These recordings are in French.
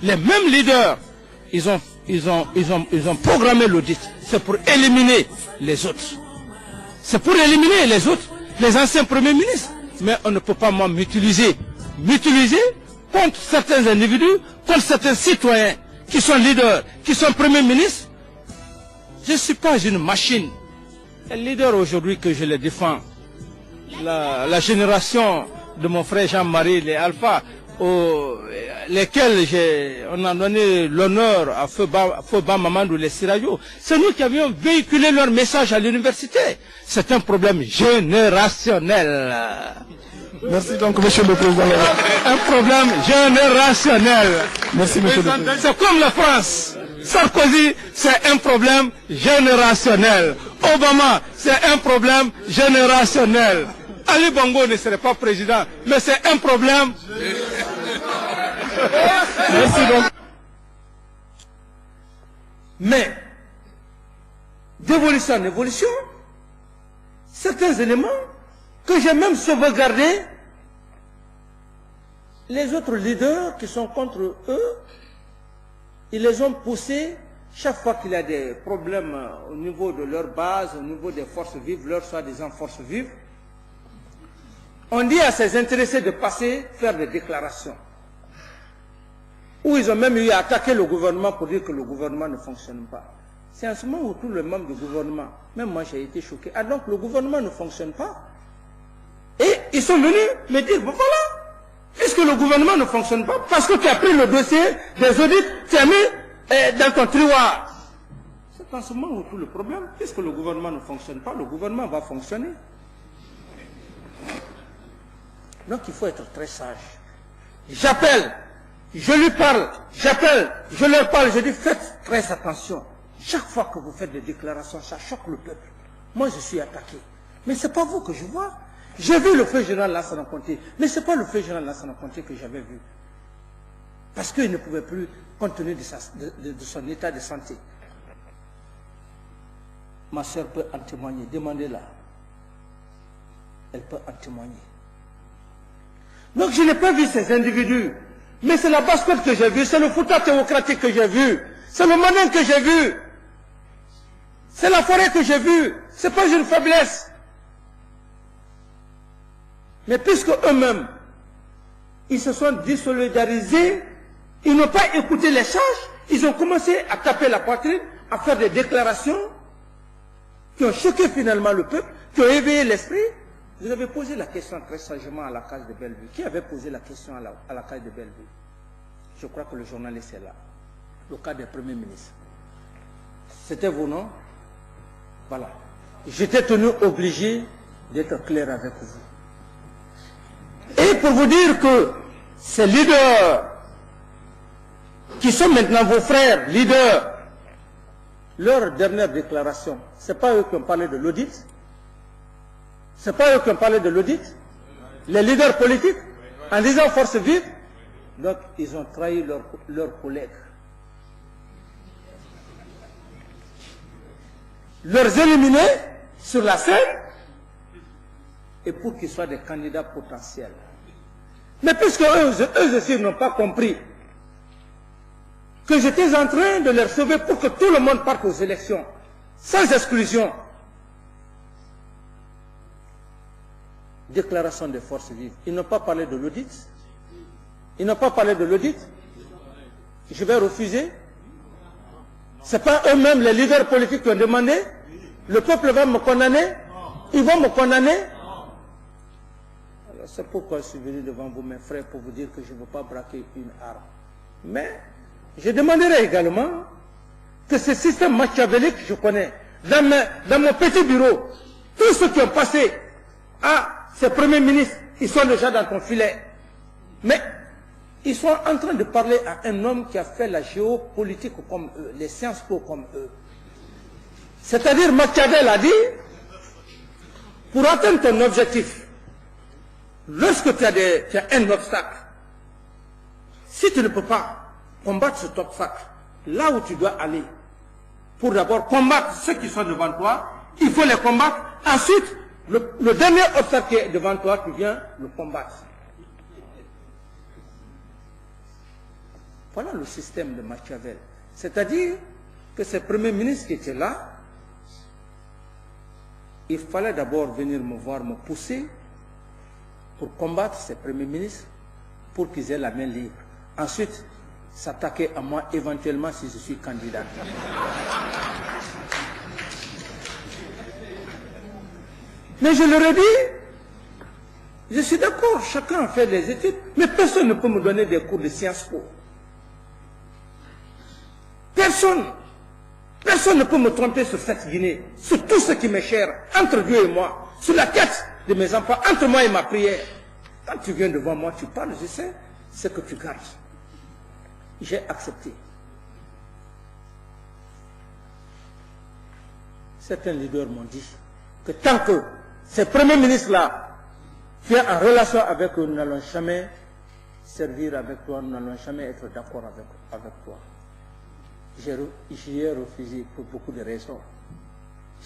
les mêmes leaders, ils ont programmé l'audit. C'est pour éliminer les autres. C'est pour éliminer les autres, les anciens premiers ministres. Mais on ne peut pas m'utiliser contre certains individus, contre certains citoyens qui sont leaders, qui sont premiers ministres. Je ne suis pas une machine. Les leaders aujourd'hui que je les défends, la génération de mon frère Jean-Marie, les Alpha, lesquels on a donné l'honneur à Feuba Mamadou, les Sirayo, c'est nous qui avions véhiculé leur message à l'université. C'est un problème générationnel. Merci donc, monsieur le président. Un problème générationnel. Merci, monsieur le président. C'est comme la France. Sarkozy, c'est un problème générationnel. Obama, c'est un problème générationnel. Ali Bongo ne serait pas président, mais c'est un problème. Merci donc. Mais, d'évolution en évolution, certains éléments que j'ai même sauvegardés, les autres leaders qui sont contre eux, ils les ont poussés chaque fois qu'il y a des problèmes au niveau de leur base, au niveau des forces vives, leur soi-disant forces vives. On dit à ces intéressés de passer, faire des déclarations. Où ils ont même eu à attaquer le gouvernement pour dire que le gouvernement ne fonctionne pas. C'est en ce moment où tous les membres du gouvernement, même moi j'ai été choqué. Ah donc le gouvernement ne fonctionne pas. Et ils sont venus me dire, bon voilà, puisque le gouvernement ne fonctionne pas, parce que tu as pris le dossier des audits, tu as mis dans ton tiroir. C'est en ce moment où tout le problème, puisque le gouvernement ne fonctionne pas, le gouvernement va fonctionner. Donc il faut être très sage. J'appelle, je lui parle, j'appelle, je leur parle, je dis faites très attention. Chaque fois que vous faites des déclarations, ça choque le peuple. Moi je suis attaqué. Mais ce n'est pas vous que je vois. J'ai vu le feu général Lansana Conté, mais ce n'est pas le feu général Lansana Conté que j'avais vu. Parce qu'il ne pouvait plus, compte tenu de son état de santé. Ma soeur peut en témoigner, demandez-la. Elle peut en témoigner. Donc je n'ai pas vu ces individus, mais c'est la basket que j'ai vue, c'est le Fouta théocratique que j'ai vu, c'est le Manin que j'ai vu, c'est la forêt que j'ai vue, c'est pas une faiblesse. Mais puisque eux-mêmes, ils se sont désolidarisés, ils n'ont pas écouté les sages, ils ont commencé à taper la poitrine, à faire des déclarations qui ont choqué finalement le peuple, qui ont éveillé l'esprit. Vous avez posé la question très sagement à la case de Bellevue. Qui avait posé la question à la case de Bellevue? Je crois que le journaliste est là. Le cas des premiers ministres. C'était vous, non? Voilà. J'étais tenu obligé d'être clair avec vous. Et pour vous dire que ces leaders, qui sont maintenant vos frères, leaders, leur dernière déclaration, ce n'est pas eux qui ont parlé de l'audit. Ce n'est pas eux qui ont parlé de l'audit. Les leaders politiques, en disant force vive, donc ils ont trahi leurs collègues. Leur éliminer sur la scène, et pour qu'ils soient des candidats potentiels. Mais puisque eux aussi n'ont pas compris que j'étais en train de les sauver pour que tout le monde parte aux élections, sans exclusion. Déclaration des forces vives. Ils n'ont pas parlé de l'audit. Ils n'ont pas parlé de l'audit. Je vais refuser. Ce n'est pas eux-mêmes, les leaders politiques, qui ont demandé. Le peuple va me condamner. Ils vont me condamner. C'est pourquoi je suis venu devant vous, mes frères, pour vous dire que je ne veux pas braquer une arme. Mais je demanderai également que ce système machiavélique, je connais, dans mon petit bureau, tous ceux qui ont passé à ces premiers ministres, ils sont déjà dans ton filet. Mais ils sont en train de parler à un homme qui a fait la géopolitique comme eux, les sciences po comme eux. C'est-à-dire, Machiavel a dit, pour atteindre ton objectif, lorsque tu as un obstacle, si tu ne peux pas combattre cet obstacle, là où tu dois aller, pour d'abord combattre ceux qui sont devant toi, il faut les combattre. Ensuite, le dernier obstacle qui est devant toi, tu viens le combattre. Voilà le système de Machiavel. C'est-à-dire que ces premiers ministres qui étaient là, il fallait d'abord venir me voir, me pousser pour combattre ces premiers ministres, pour qu'ils aient la main libre. Ensuite, s'attaquer à moi éventuellement si je suis candidat. Mais je leur ai dit, je suis d'accord, chacun a fait des études, mais personne ne peut me donner des cours de Sciences Po. Personne. Personne ne peut me tromper sur cette Guinée, sur tout ce qui m'est cher, entre Dieu et moi, sur la tête de mes enfants, entre moi et ma prière. Quand tu viens devant moi, tu parles, je sais ce que tu gardes. J'ai accepté. Certains leaders m'ont dit que tant que ces premiers ministres-là viennent en relation avec eux, nous n'allons jamais servir avec toi, nous n'allons jamais être d'accord avec toi. J'ai refusé pour beaucoup de raisons.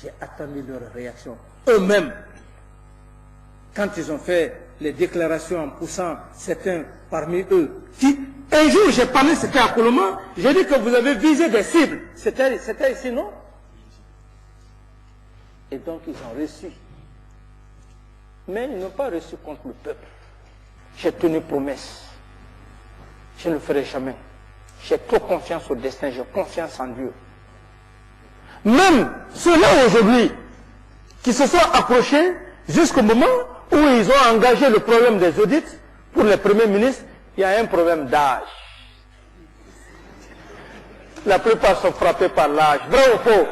J'ai attendu leur réaction. Eux-mêmes, quand ils ont fait les déclarations en poussant certains parmi eux, qui, un jour j'ai parlé, c'était à Colombo, j'ai dit que vous avez visé des cibles. C'était ici, non? Et donc ils ont reçu. Mais ils n'ont pas reçu contre le peuple. J'ai tenu promesse. Je ne le ferai jamais. J'ai trop confiance au destin, j'ai confiance en Dieu. Même ceux-là aujourd'hui, qui se sont approchés jusqu'au moment où ils ont engagé le problème des audits pour les premiers ministres, il y a un problème d'âge. La plupart sont frappés par l'âge. Vrai ou faux?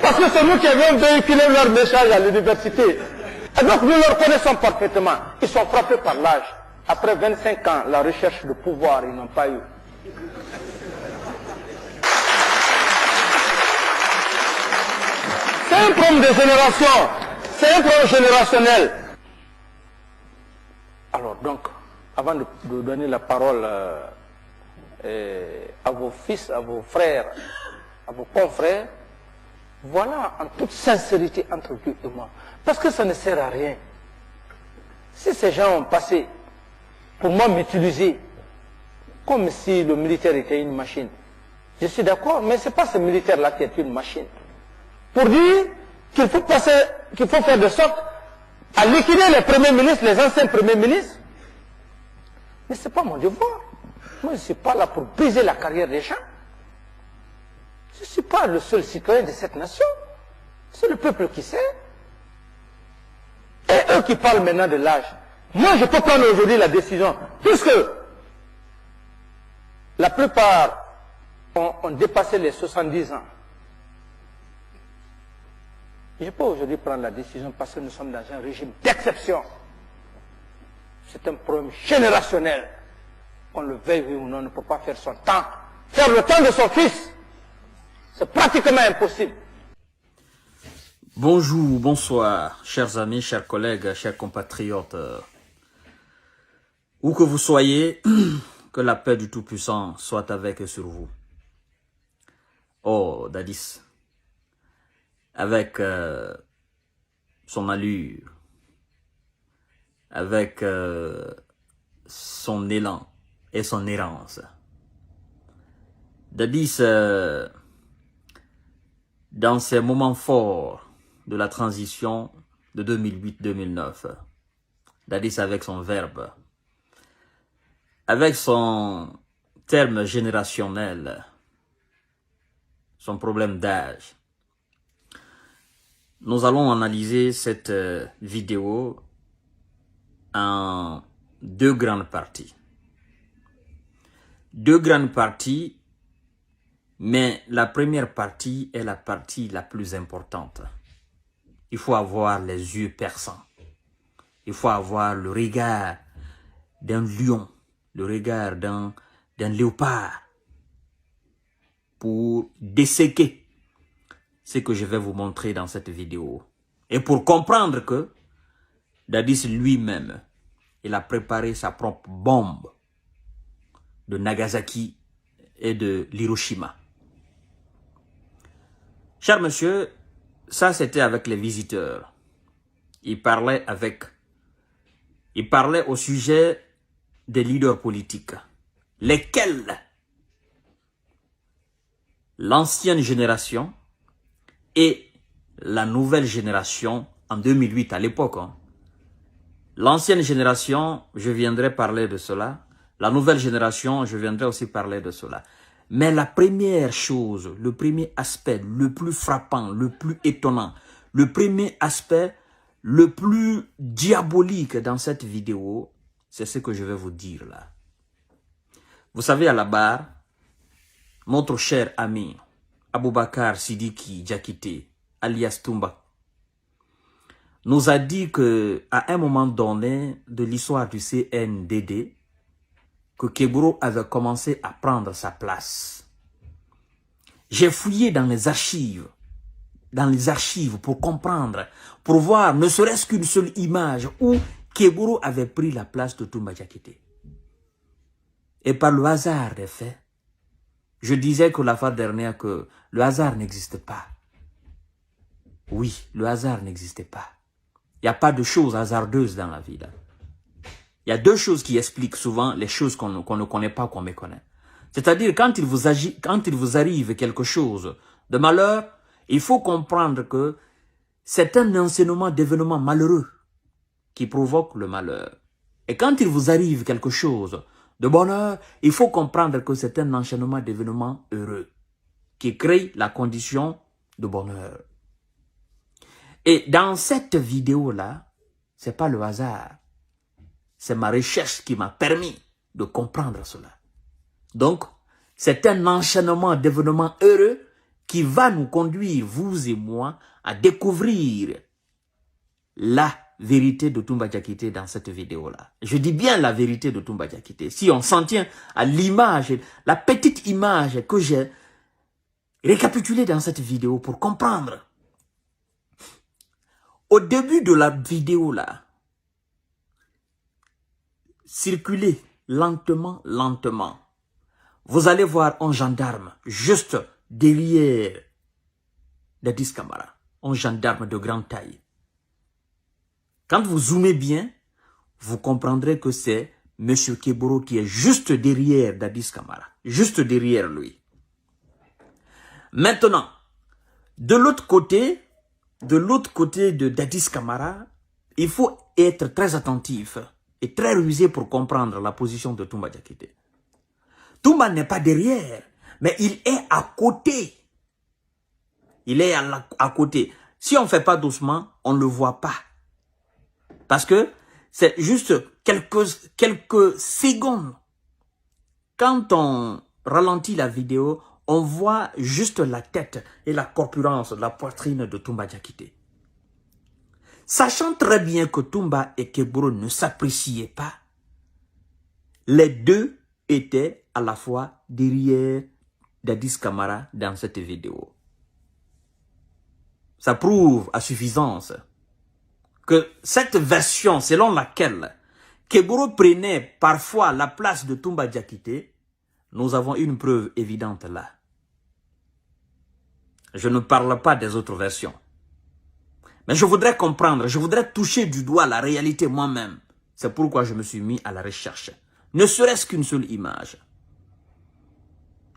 Parce que c'est nous qui avions véhiculé leur message à l'université. Et donc nous le connaissons parfaitement. Ils sont frappés par l'âge. Après 25 ans, la recherche de pouvoir, ils n'ont pas eu. C'est un problème de génération. C'est un problème générationnel. Alors donc, avant de donner la parole à vos fils, à vos frères, à vos confrères, voilà en toute sincérité entre Dieu et moi. Parce que ça ne sert à rien. Si ces gens ont passé pour moi m'utiliser comme si le militaire était une machine. Je suis d'accord, mais ce n'est pas ce militaire-là qui est une machine. Pour dire qu'il faut faire de sorte à liquider les premiers ministres, les anciens premiers ministres. Mais ce n'est pas mon devoir. Moi, je ne suis pas là pour briser la carrière des gens. Je ne suis pas le seul citoyen de cette nation. C'est le peuple qui sait. Et eux qui parlent maintenant de l'âge. Moi, je peux prendre aujourd'hui la décision, puisque la plupart ont dépassé les 70 ans. Je peux aujourd'hui prendre la décision parce que nous sommes dans un régime d'exception. C'est un problème générationnel. Qu'on le veuille ou non, on ne peut pas faire son temps. Faire le temps de son fils, c'est pratiquement impossible. Bonjour, bonsoir, chers amis, chers collègues, chers compatriotes. Où que vous soyez, que la paix du Tout-Puissant soit avec et sur vous. Oh, Dadis, avec son allure, avec son élan et son errance. Dadis, dans ces moments forts de la transition de 2008-2009, Dadis avec son verbe, avec son terme générationnel, son problème d'âge. Nous allons analyser cette vidéo en deux grandes parties. Deux grandes parties, mais la première partie est la partie la plus importante. Il faut avoir les yeux perçants. Il faut avoir le regard d'un lion, le regard d'un léopard pour disséquer ce que je vais vous montrer dans cette vidéo. Et pour comprendre que Dadis lui-même, il a préparé sa propre bombe de Nagasaki et de Hiroshima. Cher monsieur, ça c'était avec les visiteurs. Il parlait au sujet des leaders politiques. lesquels l'ancienne génération et la nouvelle génération en 2008 à l'époque. Hein. L'ancienne génération, je viendrai parler de cela. La nouvelle génération, je viendrai aussi parler de cela. Mais la première chose, le premier aspect, le plus frappant, le plus étonnant, le premier aspect, le plus diabolique dans cette vidéo, c'est ce que je vais vous dire là. Vous savez, à la barre, notre cher ami Aboubakar Sidiki Diakité, alias Toumba, nous a dit que à un moment donné de l'histoire du CNDD, que Keburo avait commencé à prendre sa place. J'ai fouillé dans les archives pour comprendre, pour voir ne serait-ce qu'une seule image où Keburo avait pris la place de Toumba Diakité. Et par le hasard des faits, je disais que la fois dernière que le hasard n'existe pas. Oui, le hasard n'existait pas. Il n'y a pas de choses hasardeuses dans la vie. Là. Il y a deux choses qui expliquent souvent les choses qu'on ne connaît pas, qu'on méconnaît. C'est-à-dire, quand il vous arrive quelque chose de malheur, il faut comprendre que c'est un enchaînement d'événements malheureux qui provoque le malheur. Et quand il vous arrive quelque chose de bonheur, il faut comprendre que c'est un enchaînement d'événements heureux qui crée la condition de bonheur. Et dans cette vidéo-là, c'est pas le hasard. C'est ma recherche qui m'a permis de comprendre cela. Donc, c'est un enchaînement d'événements heureux qui va nous conduire, vous et moi, à découvrir la vérité de Toumba Diakité dans cette vidéo-là. Je dis bien la vérité de Toumba Diakité. Si on s'en tient à l'image, la petite image que j'ai récapitulée dans cette vidéo pour comprendre. Au début de la vidéo-là, circulez lentement, lentement. Vous allez voir un gendarme juste derrière Dadis Camara, un gendarme de grande taille. Quand vous zoomez bien, vous comprendrez que c'est M. Keburo qui est juste derrière Dadis Camara, juste derrière lui. Maintenant, de l'autre côté de Dadis Camara, il faut être très attentif et très rusé pour comprendre la position de Toumba Diakité. Toumba n'est pas derrière, mais il est à côté. Il est à côté. Si on ne fait pas doucement, on ne le voit pas. Parce que c'est juste quelques secondes. Quand on ralentit la vidéo, on voit juste la tête et la corpulence, la poitrine de Toumba Diakité. Sachant très bien que Toumba et Keburo ne s'appréciaient pas, les deux étaient à la fois derrière Dadis Camara dans cette vidéo. Ça prouve à suffisance que cette version selon laquelle Keburo prenait parfois la place de Toumba Diakité, nous avons une preuve évidente là. Je ne parle pas des autres versions. Mais je voudrais comprendre, je voudrais toucher du doigt la réalité moi-même. C'est pourquoi je me suis mis à la recherche. Ne serait-ce qu'une seule image.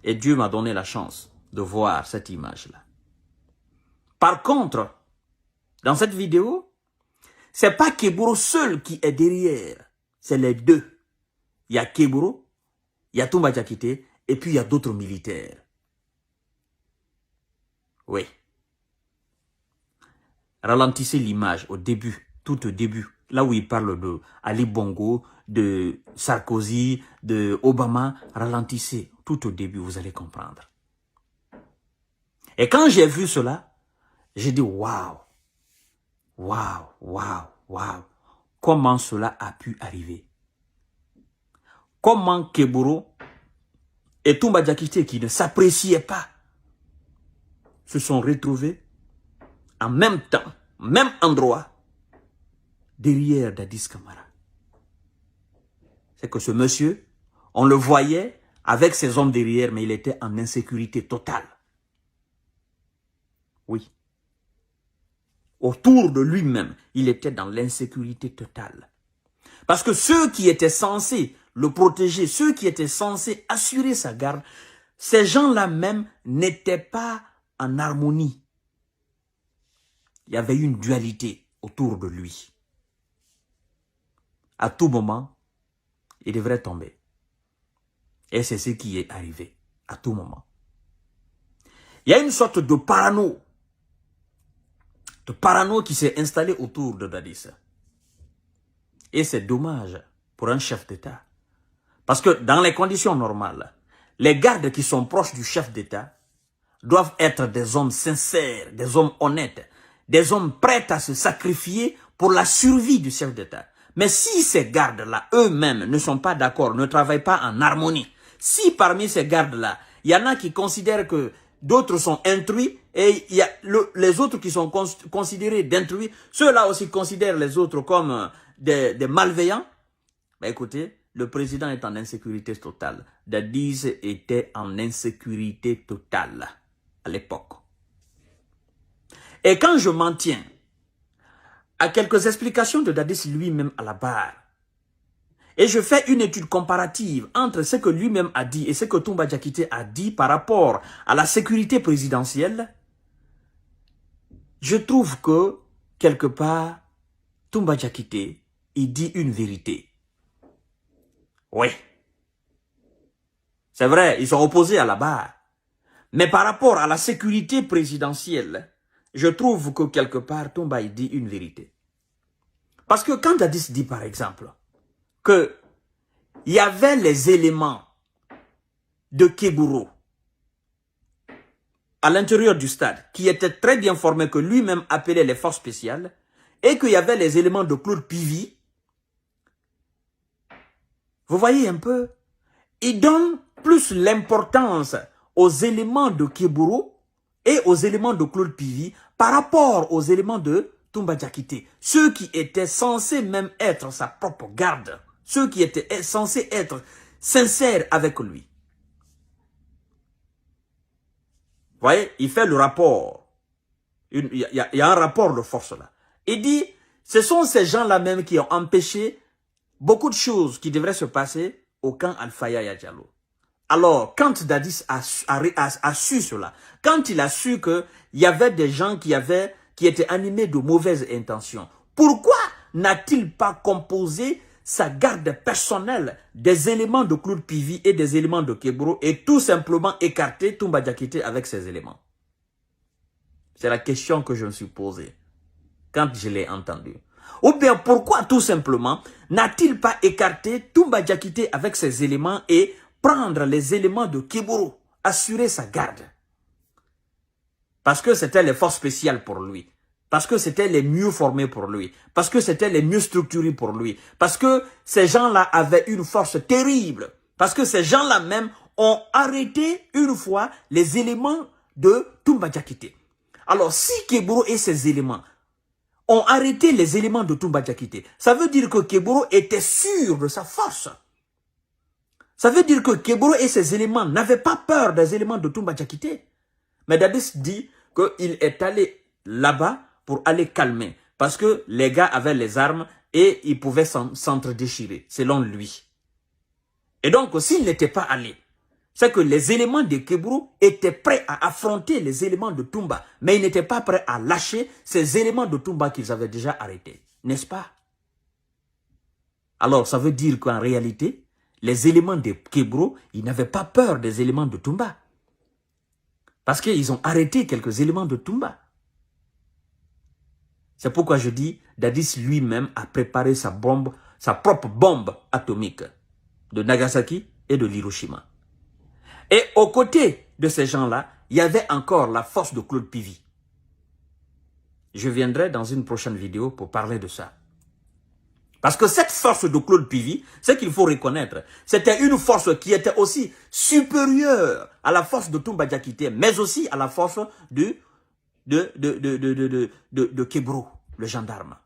Et Dieu m'a donné la chance de voir cette image-là. Par contre, dans cette vidéo, c'est pas Keburo seul qui est derrière. C'est les deux. Il y a Keburo, il y a Toumba Diakité, et puis il y a d'autres militaires. Oui. Ralentissez l'image au début, tout au début, là où il parle de Ali Bongo, de Sarkozy, de Obama. Ralentissez tout au début, vous allez comprendre. Et quand j'ai vu cela, j'ai dit waouh, waouh, waouh, waouh. Comment cela a pu arriver? Comment Keburo et Toumba Diakité, qui ne s'appréciaient pas, se sont retrouvés en même temps, même endroit, derrière Dadis Camara. C'est que ce monsieur, on le voyait avec ses hommes derrière, mais il était en insécurité totale. Oui. Autour de lui-même, il était dans l'insécurité totale. Parce que ceux qui étaient censés le protéger, ceux qui étaient censés assurer sa garde, ces gens-là même n'étaient pas en harmonie. Il y avait une dualité autour de lui. À tout moment, il devrait tomber. Et c'est ce qui est arrivé à tout moment. Il y a une sorte de parano qui s'est installé autour de Dadis. Et c'est dommage pour un chef d'État. Parce que dans les conditions normales, les gardes qui sont proches du chef d'État doivent être des hommes sincères, des hommes honnêtes, des hommes prêts à se sacrifier pour la survie du chef d'État. Mais si ces gardes-là, eux-mêmes, ne sont pas d'accord, ne travaillent pas en harmonie, si parmi ces gardes-là, il y en a qui considèrent que d'autres sont instruits et il y a les autres qui sont considérés d'instruits, ceux-là aussi considèrent les autres comme des malveillants, ben écoutez, le président est en insécurité totale. Dadis était en insécurité totale à l'époque. Et quand je m'en tiens à quelques explications de Dadis lui-même à la barre, et je fais une étude comparative entre ce que lui-même a dit et ce que Toumba Diakité a dit par rapport à la sécurité présidentielle, je trouve que, quelque part, Toumba Diakité, il dit une vérité. Oui. C'est vrai, ils sont opposés à la barre. Mais par rapport à la sécurité présidentielle, je trouve que quelque part, Toumba, il dit une vérité. Parce que quand Dadis dit, par exemple, que il y avait les éléments de Kéburo à l'intérieur du stade qui étaient très bien formés, que lui-même appelait les forces spéciales, et qu'il y avait les éléments de Claude Pivy. Vous voyez un peu, il donne plus l'importance aux éléments de Kéburo et aux éléments de Claude Pivy par rapport aux éléments de Toumba Diakité, ceux qui étaient censés même être sa propre garde, ceux qui étaient censés être sincères avec lui. Vous voyez, il fait le rapport. Il y a un rapport de force là. Il dit, ce sont ces gens-là même qui ont empêché beaucoup de choses qui devraient se passer au camp Alfaya Diallo. Alors, quand Dadis a su cela, quand il a su qu'il y avait des gens qui étaient animés de mauvaises intentions, pourquoi n'a-t-il pas composé sa garde personnelle des éléments de Claude Pivy et des éléments de Kéburo et tout simplement écarté Toumba Diakité avec ces éléments? C'est la question que je me suis posée quand je l'ai entendu. Ou bien pourquoi tout simplement n'a-t-il pas écarté Toumba Diakité avec ces éléments et prendre les éléments de Kéburo, assurer sa garde? Parce que c'était les forces spéciales pour lui. Parce que c'était les mieux formés pour lui. Parce que c'était les mieux structurés pour lui. Parce que ces gens-là avaient une force terrible. Parce que ces gens-là même ont arrêté une fois les éléments de Toumba Diakité. Alors si Kéburo et ses éléments ont arrêté les éléments de Toumba Diakité, ça veut dire que Kéburo était sûr de sa force. Ça veut dire que Kéburo et ses éléments n'avaient pas peur des éléments de Toumba Diakité. Mais Dadis dit qu'il est allé là-bas pour aller calmer. Parce que les gars avaient les armes et ils pouvaient s'entre-déchirer, selon lui. Et donc, s'il n'était pas allé, c'est que les éléments de Kéburo étaient prêts à affronter les éléments de Toumba. Mais ils n'étaient pas prêts à lâcher ces éléments de Toumba qu'ils avaient déjà arrêtés. N'est-ce pas? Alors, ça veut dire qu'en réalité, les éléments de Kéburo, ils n'avaient pas peur des éléments de Toumba. Parce qu'ils ont arrêté quelques éléments de Toumba. C'est pourquoi je dis, Dadis lui-même a préparé sa propre bombe atomique de Nagasaki et de Hiroshima. Et aux côtés de ces gens-là, il y avait encore la force de Claude Pivy. Je viendrai dans une prochaine vidéo pour parler de ça. Parce que cette force de Claude Pivy, ce qu'il faut reconnaître, c'était une force qui était aussi supérieure à la force de Toumba Diakité, mais aussi à la force de Kéburo, le gendarme.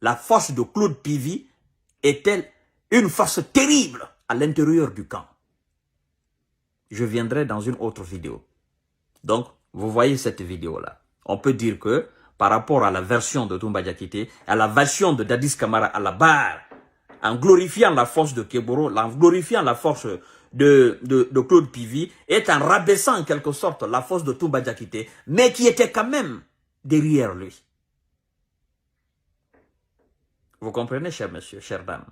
La force de Claude Pivy était une force terrible à l'intérieur du camp. Je viendrai dans une autre vidéo. Donc, vous voyez cette vidéo-là. On peut dire que, par rapport à la version de Toumba Diakité, à la version de Dadis Camara à la barre, en glorifiant la force de Keboro, en glorifiant la force de Claude Pivy, et en rabaissant en quelque sorte la force de Toumba Diakité, mais qui était quand même derrière lui. Vous comprenez, cher monsieur, chère dame?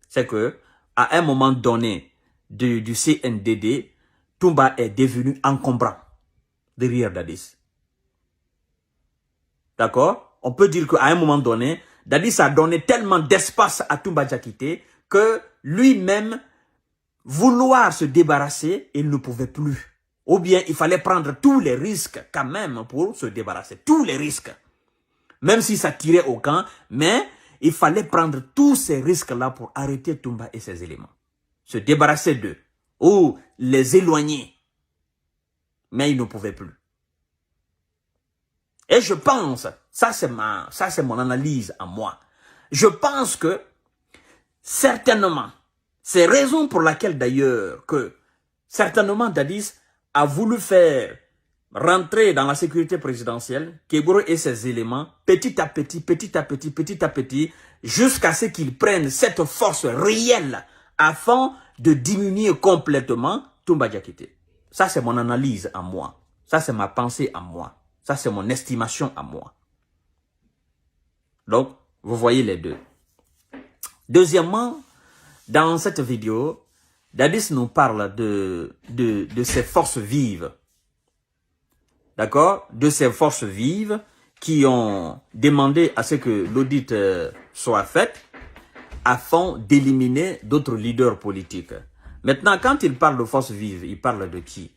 C'est que, à un moment donné du CNDD, Toumba est devenu encombrant derrière Dadis. D'accord? On peut dire qu'à un moment donné, Dadis a donné tellement d'espace à Toumba Diakité que lui-même, vouloir se débarrasser, il ne pouvait plus. Ou bien il fallait prendre tous les risques quand même pour se débarrasser. Tous les risques. Même si ça tirait au camp, mais il fallait prendre tous ces risques-là pour arrêter Toumba et ses éléments. Se débarrasser d'eux. Ou les éloigner. Mais il ne pouvait plus. Et je pense, ça c'est mon analyse à moi. Je pense que, certainement, c'est raison pour laquelle d'ailleurs que, certainement Dadis a voulu faire rentrer dans la sécurité présidentielle, Keboro et ses éléments, petit à petit, jusqu'à ce qu'ils prennent cette force réelle afin de diminuer complètement Toumba Diakité. Ça, c'est mon analyse à moi. Ça, c'est ma pensée à moi. Ça, c'est mon estimation à moi. Donc, vous voyez les deux. Deuxièmement, dans cette vidéo, Dadis nous parle de ces forces vives. D'accord? De ces forces vives qui ont demandé à ce que l'audit soit fait afin d'éliminer d'autres leaders politiques. Maintenant, quand il parle de forces vives, il parle de qui?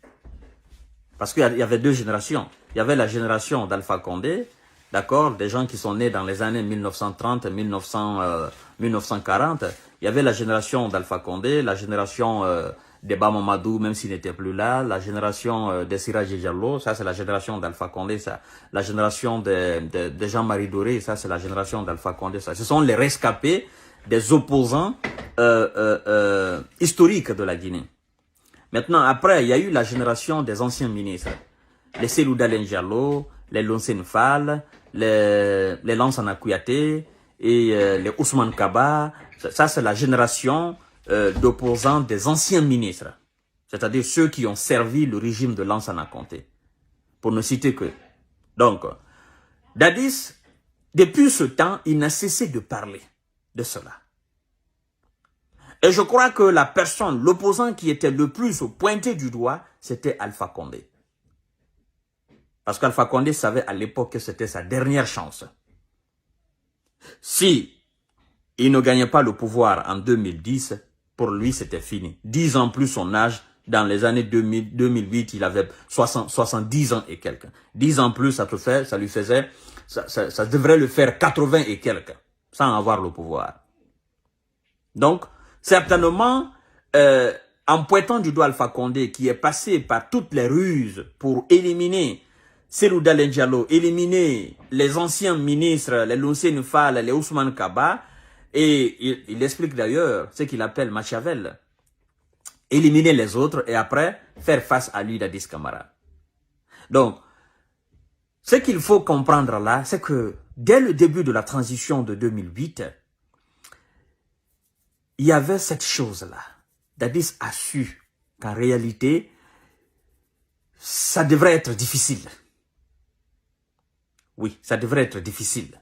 Parce qu'il y avait deux générations. Il y avait la génération d'Alpha Condé, d'accord, des gens qui sont nés dans les années 1930, 1940. Il y avait la génération d'Alpha Condé, la génération d'Eba Mamadou, même s'il n'était plus là, la génération de Siraj Diallo, ça c'est la génération d'Alpha Condé, ça. La génération de Jean-Marie Doré, ça c'est la génération d'Alpha Condé, ça. Ce sont les rescapés des opposants historiques de la Guinée. Maintenant, après, il y a eu la génération des anciens ministres. Les Selou Dalen Diallo, les Lonsen Fall, les Lansana Kouyaté et les Ousmane Kaba. Ça, c'est la génération d'opposants des anciens ministres. C'est-à-dire ceux qui ont servi le régime de Lansana Conté. Pour ne citer que. Donc, Dadis, depuis ce temps, il n'a cessé de parler de cela. Et je crois que la personne, l'opposant qui était le plus pointé du doigt, c'était Alpha Condé. Parce qu'Alpha Condé savait à l'époque que c'était sa dernière chance. Si il ne gagnait pas le pouvoir en 2010, pour lui c'était fini. 10 ans plus son âge, dans les années 2008, il avait 70 ans et quelques. 10 ans plus, ça lui faisait, ça devrait le faire 80 et quelques, sans avoir le pouvoir. Donc, certainement, en pointant du doigt Alpha Condé, qui est passé par toutes les ruses pour éliminer Selou Dalen Diallo, éliminer les anciens ministres, les Lonsen Fall, les Ousmane Kaba, et il explique d'ailleurs ce qu'il appelle Machiavel, éliminer les autres et après faire face à lui, Dadis Camara. Donc, ce qu'il faut comprendre là, c'est que dès le début de la transition de 2008, il y avait cette chose-là. Dadis a su qu'en réalité, ça devrait être difficile. Oui, ça devrait être difficile.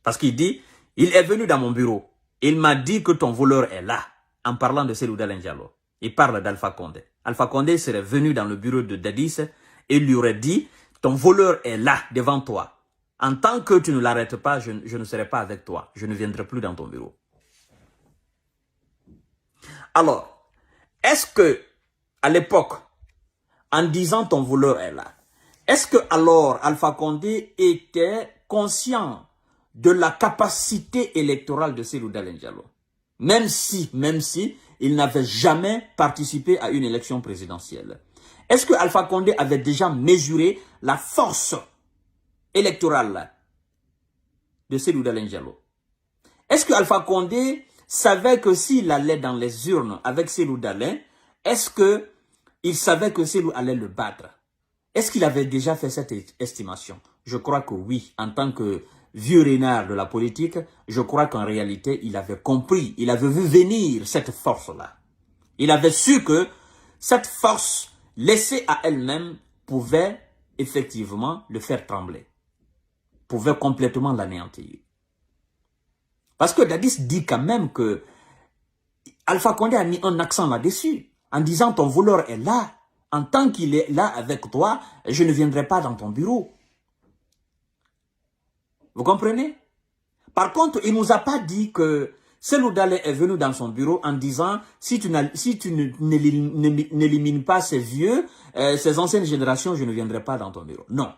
Parce qu'il dit, il est venu dans mon bureau. Il m'a dit que ton voleur est là. En parlant de Selou Dalen Diallo. Il parle d'Alpha Condé. Alpha Condé serait venu dans le bureau de Dadis et lui aurait dit, ton voleur est là, devant toi. En tant que tu ne l'arrêtes pas, je ne serai pas avec toi. Je ne viendrai plus dans ton bureau. Alors, est-ce que, à l'époque, en disant ton voleur est là, est-ce que alors Alpha Condé était conscient de la capacité électorale de Selou Dalen Diallo? Même si il n'avait jamais participé à une élection présidentielle. Est-ce que Alpha Condé avait déjà mesuré la force électorale de Selou Dalen Diallo? Est-ce que Alpha Condé savait que s'il allait dans les urnes avec Selou Dalen, est-ce qu'il savait que Selou allait le battre? Est-ce qu'il avait déjà fait cette estimation? Je crois que oui, en tant que vieux renard de la politique, je crois qu'en réalité, il avait compris, il avait vu venir cette force-là. Il avait su que cette force, laissée à elle-même, pouvait effectivement le faire trembler, pouvait complètement l'anéantir. Parce que Dadis dit quand même que Alpha Condé a mis un accent là-dessus, en disant ton voleur est là, en tant qu'il est là avec toi, je ne viendrai pas dans ton bureau. Vous comprenez? Par contre, il ne nous a pas dit que Cellou Dalein est venu dans son bureau en disant si tu n'élimines pas ces vieux, ces anciennes générations, je ne viendrai pas dans ton bureau. Non.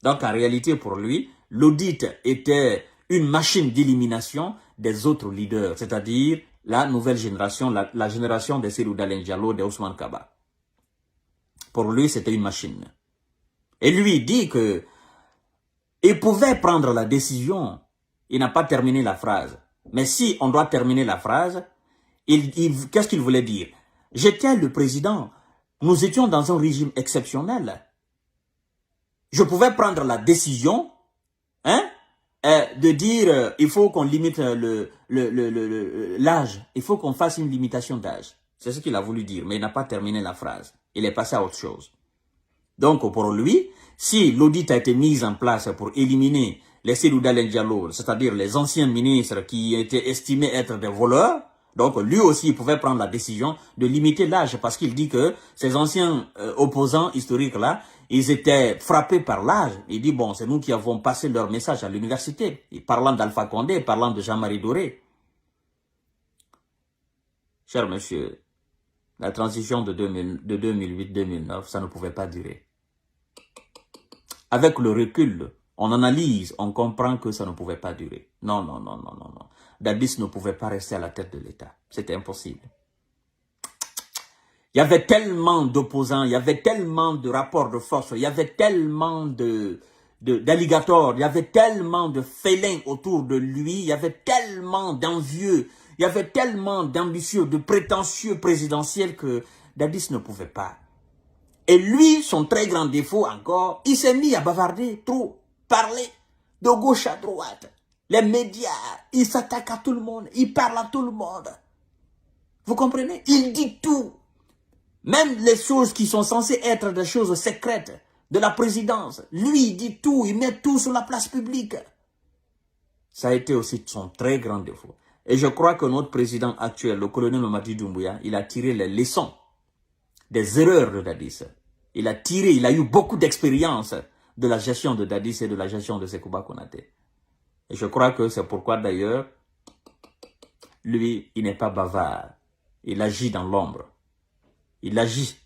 Donc en réalité pour lui, l'audit était une machine d'élimination des autres leaders, c'est-à-dire la nouvelle génération, la génération de Cellou Dalein Diallo, de Ousmane Kaba. Pour lui, c'était une machine. Et lui dit que il pouvait prendre la décision. Il n'a pas terminé la phrase. Mais si on doit terminer la phrase, qu'est-ce qu'il voulait dire? J'étais le président. Nous étions dans un régime exceptionnel. Je pouvais prendre la décision de dire il faut qu'on limite l'âge. Il faut qu'on fasse une limitation d'âge. C'est ce qu'il a voulu dire, mais il n'a pas terminé la phrase. Il est passé à autre chose. Donc pour lui, si l'audit a été mis en place pour éliminer les Cellou Dalein Diallo, c'est-à-dire les anciens ministres qui étaient estimés être des voleurs, donc lui aussi il pouvait prendre la décision de limiter l'âge parce qu'il dit que ces anciens opposants historiques-là, ils étaient frappés par l'âge. Il dit bon, c'est nous qui avons passé leur message à l'université, parlant d'Alpha Condé, parlant de Jean-Marie Doré. Cher monsieur, la transition de 2008-2009, ça ne pouvait pas durer. Avec le recul, on analyse, on comprend que ça ne pouvait pas durer. Non, non, non, non, non, non. Dadis ne pouvait pas rester à la tête de l'État. C'était impossible. Il y avait tellement d'opposants, il y avait tellement de rapports de force, il y avait tellement d'alligators, il y avait tellement de félins autour de lui, il y avait tellement d'envieux, il y avait tellement d'ambitieux, de prétentieux présidentiels que Dadis ne pouvait pas. Et lui, son très grand défaut encore, il s'est mis à bavarder trop, parler de gauche à droite. Les médias, il s'attaque à tout le monde, il parle à tout le monde. Vous comprenez? Il dit tout. Même les choses qui sont censées être des choses secrètes de la présidence. Lui, il dit tout, il met tout sur la place publique. Ça a été aussi son très grand défaut. Et je crois que notre président actuel, le colonel Mamadi Doumbouya, il a tiré les leçons des erreurs de Dadis. Il a eu beaucoup d'expérience de la gestion de Dadis et de la gestion de Sekouba Konaté. Et je crois que c'est pourquoi d'ailleurs, lui, il n'est pas bavard. Il agit dans l'ombre. Il agit.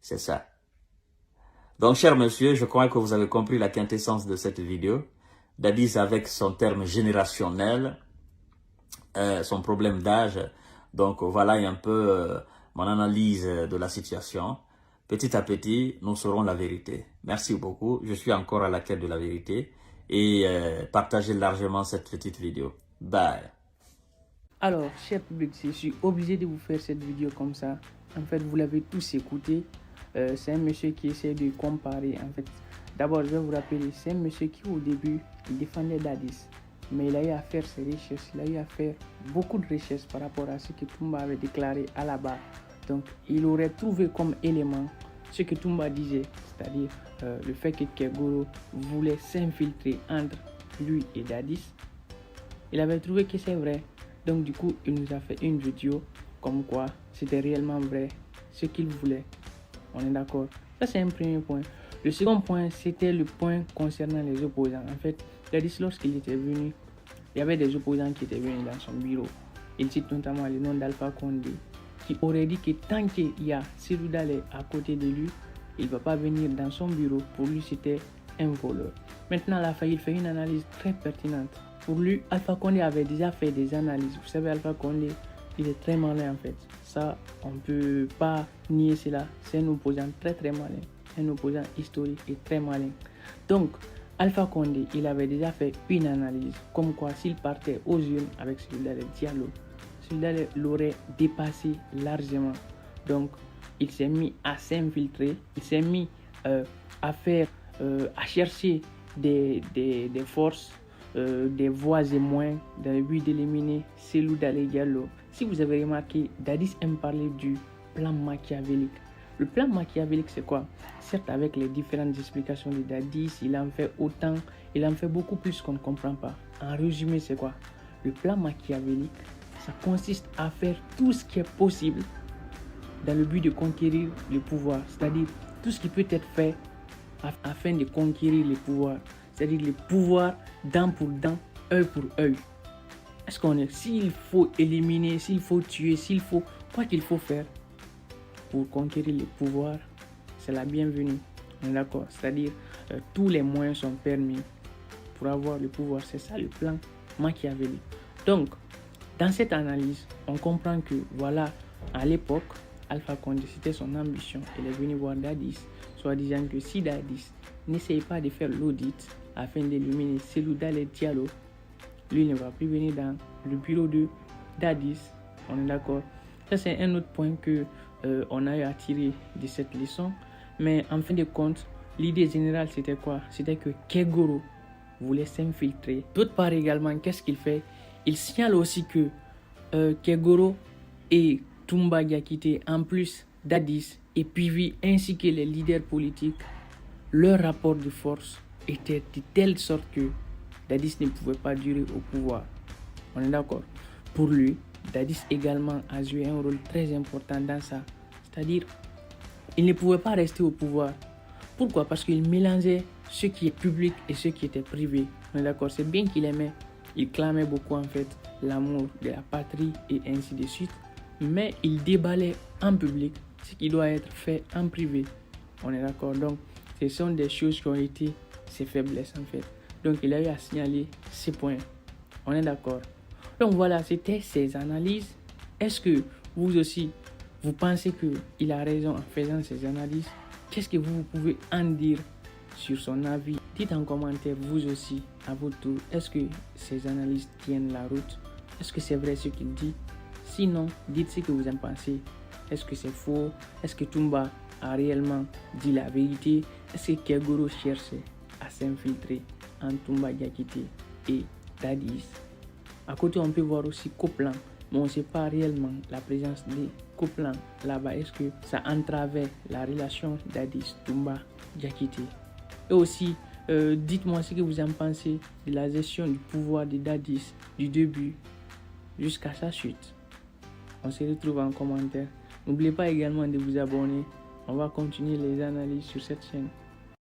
C'est ça. Donc, cher monsieur, je crois que vous avez compris la quintessence de cette vidéo. Dadis avec son terme générationnel, son problème d'âge. Donc, voilà un peu mon analyse de la situation. Petit à petit, nous saurons la vérité. Merci beaucoup. Je suis encore à la quête de la vérité. Et partagez largement cette petite vidéo. Bye. Alors, cher public, je suis obligé de vous faire cette vidéo comme ça. En fait, vous l'avez tous écouté. C'est un monsieur qui essaie de comparer. En fait, d'abord, je vais vous rappeler, c'est un monsieur qui, au début, il défendait Dadis. Mais il a eu à faire ses recherches. Il a eu à faire beaucoup de recherches par rapport à ce que Toumba avait déclaré à la barre. Donc, il aurait trouvé comme élément ce que Toumba disait, c'est-à-dire le fait que Kegoro voulait s'infiltrer entre lui et Dadis. Il avait trouvé que c'est vrai. Donc, du coup, il nous a fait une vidéo comme quoi c'était réellement vrai ce qu'il voulait. On est d'accord? Ça, c'est un premier point. Le second point, c'était le point concernant les opposants. En fait, Dadis, lorsqu'il était venu, il y avait des opposants qui étaient venus dans son bureau. Il cite notamment le nom d'Alpha Condé, qui aurait dit que tant qu'il y a Cellou Dalein à côté de lui, il ne va pas venir dans son bureau. Pour lui, c'était un voleur. Maintenant, il fait une analyse très pertinente. Pour lui, Alpha Condé avait déjà fait des analyses. Vous savez, Alpha Condé, il est très malin en fait. Ça, on ne peut pas nier cela. C'est un opposant très très malin. Un opposant historique et très malin. Donc, Alpha Condé, il avait déjà fait une analyse. Comme quoi, s'il partait aux urnes avec Cellou Dalein Diallo, Cellou Dalein l'aurait dépassé largement. Donc, il s'est mis à s'infiltrer. Il s'est mis à chercher des forces, des voix et moyens dans le but d'éliminer Cellou Dalein Diallo. Si vous avez remarqué, Dadis aime parler du plan machiavélique. Le plan machiavélique, c'est quoi? Certes, avec les différentes explications de Dadis, il en fait autant, il en fait beaucoup plus qu'on ne comprend pas. En résumé, c'est quoi? Le plan machiavélique, ça consiste à faire tout ce qui est possible dans le but de conquérir le pouvoir. C'est-à-dire tout ce qui peut être fait afin de conquérir le pouvoir. C'est-à-dire le pouvoir dent pour dent, œil pour œil. Est-ce qu'on est? S'il faut éliminer, s'il faut tuer, s'il faut, quoi qu'il faut faire pour conquérir le pouvoir, c'est la bienvenue. On est d'accord? C'est-à-dire tous les moyens sont permis pour avoir le pouvoir. C'est ça le plan machiavélique. Donc, dans cette analyse, on comprend que voilà, à l'époque, Alpha Condé, c'était son ambition. Il est venu voir Dadis, soit disant que si Dadis n'essaye pas de faire l'audit afin d'éliminer Cellou Dalein Diallo, lui ne va plus venir dans le bureau de Dadis. On est d'accord? Ça, c'est un autre point que on a eu à tirer de cette leçon. Mais en fin de compte, l'idée générale, c'était quoi? C'était que Kegoro voulait s'infiltrer. D'autre part également, qu'est-ce qu'il fait? Il signale aussi que Kegoro et Toumba Diakité, en plus Dadis et Pivi, ainsi que les leaders politiques, leur rapport de force était de telle sorte que Dadis ne pouvait pas durer au pouvoir. On est d'accord? Pour lui, Dadis également a joué un rôle très important dans ça. C'est-à-dire, il ne pouvait pas rester au pouvoir. Pourquoi? Parce qu'il mélangeait ce qui est public et ce qui était privé. On est d'accord? C'est bien qu'il aimait. Il clamait beaucoup en fait l'amour de la patrie et ainsi de suite. Mais il déballait en public ce qui doit être fait en privé. On est d'accord? Donc, ce sont des choses qui ont été ses faiblesses en fait. Donc, il a eu à signaler ces points. On est d'accord? Donc, voilà, c'était ses analyses. Est-ce que vous aussi, vous pensez qu'il a raison en faisant ces analyses? Qu'est-ce que vous pouvez en dire sur son avis? Dites en commentaire, vous aussi, à votre tour, est-ce que ces analyses tiennent la route? Est-ce que c'est vrai ce qu'il dit? Sinon, dites ce que vous en pensez. Est-ce que c'est faux? Est-ce que Toumba a réellement dit la vérité? Est-ce que Kegoro cherchait à s'infiltrer en Toumba Diakité et Dadis? À côté, on peut voir aussi Coplan, mais on ne sait pas réellement la présence des Coplan là-bas. Est-ce que ça entravait la relation Dadis, Toumba Diakité? Et aussi, dites-moi ce que vous en pensez de la gestion du pouvoir de Dadis du début jusqu'à sa chute. On se retrouve en commentaire. N'oubliez pas également de vous abonner. On va continuer les analyses sur cette chaîne.